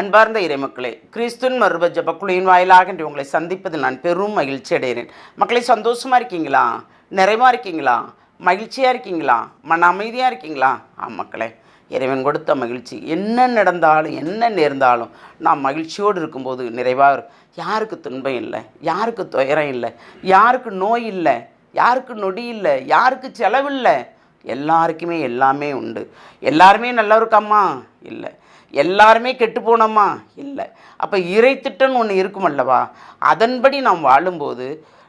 அன்பார்ந்த இறைமக்களே, கிறிஸ்துவின் மறுப ஜெபக்குழுவின் வாயிலாக இன்று உங்களை சந்திப்பதில் நான் பெரும் மகிழ்ச்சி அடைகிறேன். மக்களை, சந்தோஷமாக இருக்கீங்களா? நிறைவாக இருக்கீங்களா? மகிழ்ச்சியாக இருக்கீங்களா? மன அமைதியாக இருக்கீங்களா? மக்களே, இறைவன் கொடுத்த மகிழ்ச்சி என்ன நடந்தாலும் என்ன நேர்ந்தாலும் நாம் மகிழ்ச்சியோடு இருக்கும்போது நிறைவாக. யாருக்கு துன்பம் இல்லை, யாருக்கு துயரம் இல்லை, யாருக்கு நோய் இல்லை, யாருக்கு நொடி இல்லை, யாருக்கு செலவில்லை, எல்லாருக்குமே எல்லாமே உண்டு. எல்லாருமே நல்லா இருக்காமா? இல்லை. எல்லாருமே கெட்டு போனோமா? இல்லை. அப்போ இறை திட்டம்னு ஒன்று இருக்கும் அல்லவா? அதன்படி நாம் வாழும்போது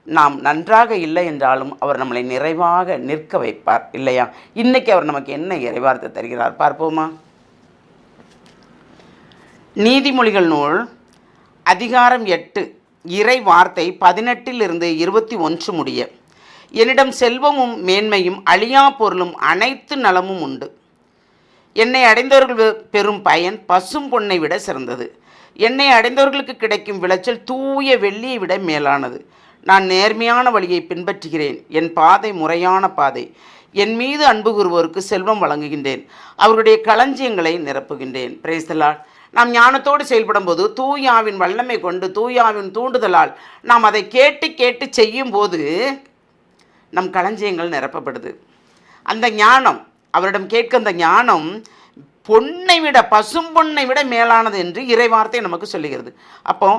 நாம் நன்றாக இல்லை என்றாலும் அவர் நம்மளை நிறைவாக நிற்க வைப்பார் இல்லையா? இன்றைக்கி அவர் நமக்கு என்ன இறைவார்த்தை தருகிறார் பார்ப்போமா? நீதிமொழிகள் நூல் அதிகாரம் 8 இறை வார்த்தை 18 21 முடிய. என்னிடம் செல்வமும் மேன்மையும் அழியா பொருளும் அனைத்து நலமும் உண்டு. என்னை அடைந்தவர்கள் பெறும் பயன் பசும் பொன்னை விட சிறந்தது. என்னை அடைந்தவர்களுக்கு கிடைக்கும் விளைச்சல் தூய வெள்ளியை விட மேலானது. நான் நேர்மையான வழியை பின்பற்றுகிறேன். என் பாதை முறையான பாதை. என் மீது அன்பு கூறுவோருக்கு செல்வம் வழங்குகின்றேன். அவர்களுடைய களஞ்சியங்களை நிரப்புகின்றேன். Praise the Lord. நாம் ஞானத்தோடு செயல்படும் போது தூயாவின் வல்லமை கொண்டு தூயாவின் தூண்டுதலால் நாம் அதை கேட்டு கேட்டு செய்யும் போது நம் களஞ்சியங்கள் நிரப்பப்படுது. அந்த ஞானம், அவரிடம் கேட்க அந்த ஞானம் பொன்னை விட பசும் பொன்னை விட மேலானது என்று இறைவார்த்தை நமக்கு சொல்லுகிறது. அப்போ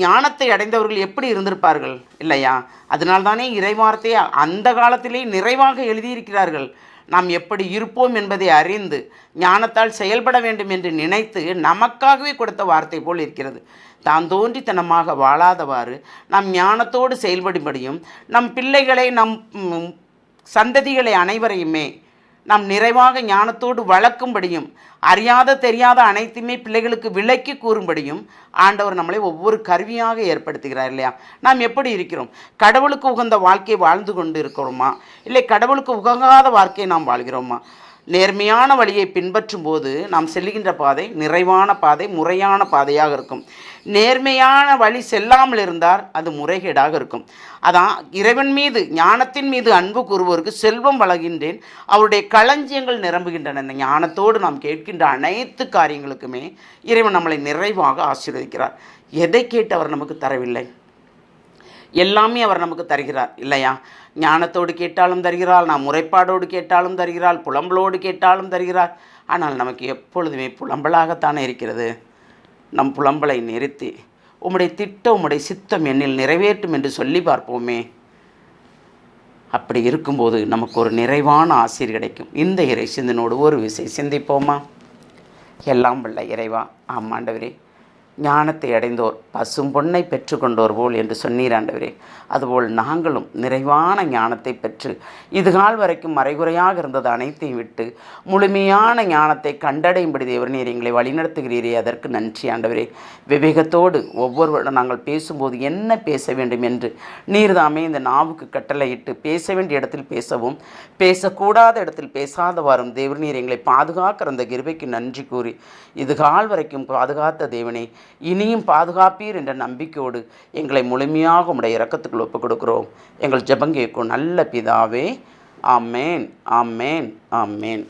ஞானத்தை அடைந்தவர்கள் எப்படி இருந்திருப்பார்கள் இல்லையா? அதனால்தானே இறைவார்த்தையை அந்த காலத்திலே நிறைவாக எழுதியிருக்கிறார்கள். நாம் எப்படி இருப்போம் என்பதை அறிந்து ஞானத்தால் செயல்பட வேண்டும் என்று நினைத்து நமக்காகவே கொடுத்த வார்த்தை போல் இருக்கிறது. தான் தோன்றித்தனமாக வாழாதவாறு நாம் ஞானத்தோடு செயல்படும்படியும் நம் பிள்ளைகளை நம் சந்ததிகளை அனைவரையுமே நாம் நிறைவாக ஞானத்தோடு வளர்க்கும்படியும் அறியாத தெரியாத அனைத்துமே பிள்ளைகளுக்கு விளக்கி கூறும்படியும் ஆண்டவர் நம்மளை ஒவ்வொரு கருவியாக ஏற்படுத்துகிறார் இல்லையா? நாம் எப்படி இருக்கிறோம்? கடவுளுக்கு உகந்த வாழ்க்கையை வாழ்ந்து கொண்டு இருக்கிறோமா, இல்லை கடவுளுக்கு உகங்காத வாழ்க்கையை நாம் வாழ்கிறோமா? நேர்மையான வழியை பின்பற்றும் போது நாம் செல்லுகின்ற பாதை நிறைவான பாதை, முறையான பாதையாக இருக்கும். நேர்மையான வழி செல்லாமல் இருந்தால் அது முறைகேடாக இருக்கும். அதான் இறைவன் மீது ஞானத்தின் மீது அன்பு கூறுவோருக்கு செல்வம் வழங்குகின்றேன், அவருடைய களஞ்சியங்கள் நிரம்புகின்றன. இந்த ஞானத்தோடு நாம் கேட்கின்ற அனைத்து காரியங்களுக்குமே இறைவன் நம்மளை நிறைவாக ஆசீர்வதிக்கிறார். எதை கேட்டு அவர் நமக்கு தரவில்லை? எல்லாமே அவர் நமக்கு தருகிறார் இல்லையா? ஞானத்தோடு கேட்டாலும் தருகிறாள், நாம் முறைப்பாடோடு கேட்டாலும் தருகிறாள், புலம்பலோடு கேட்டாலும் தருகிறார். ஆனால் நமக்கு எப்பொழுதுமே புலம்பலாகத்தானே இருக்கிறது. நம் புலம்பலை நிறுத்தி உம்முடைய திட்டம் உம்முடைய சித்தம் என்னில் நிறைவேற்றும் என்று சொல்லி பார்ப்போமே. அப்படி இருக்கும்போது நமக்கு ஒரு நிறைவான ஆசீர் கிடைக்கும். இந்த இறை சிந்தனோடு ஒரு விஷயம் சிந்திப்போமா? எல்லாம் வல்ல இறைவா, ஆமாண்டவரே, ஞானத்தை அடைந்தோர் பசும் பொன்னை பெற்றுக்கொண்டோர் போல் என்று சொன்னீர் ஆண்டவரே. அதுபோல் நாங்களும் நிறைவான ஞானத்தை பெற்று இதுகால் வரைக்கும் மறைகுறையாக இருந்தது அனைத்தையும் விட்டு முழுமையான ஞானத்தை கண்டடையும்படி தேவர் நீர் எங்களை வழிநடத்துகிறீரே, அதற்கு நன்றி ஆண்டவரே. விவேகத்தோடு ஒவ்வொருவரும் நாங்கள் பேசும்போது என்ன பேச வேண்டும் என்று நீர்தாமே இந்த நாவுக்கு கட்டளையிட்டு பேச வேண்டிய இடத்தில் பேசவும் பேசக்கூடாத இடத்தில் பேசாதவாறும் தேவர் நீர் எங்களை பாதுகாக்கிற அந்த கிருபைக்கு நன்றி கூறி இதுகால் வரைக்கும் பாதுகாத்த தேவனே, இனியும் பாதுகாப்பீர் என்ற நம்பிக்கையோடு எங்களை முழுமையாக உம்முடைய இரக்கத்துக்குள் ஒப்புக் கொடுக்கிறோம். எங்கள் ஜெபம் கேட்கும் நல்ல பிதாவே. ஆமேன், ஆமேன், ஆமேன்.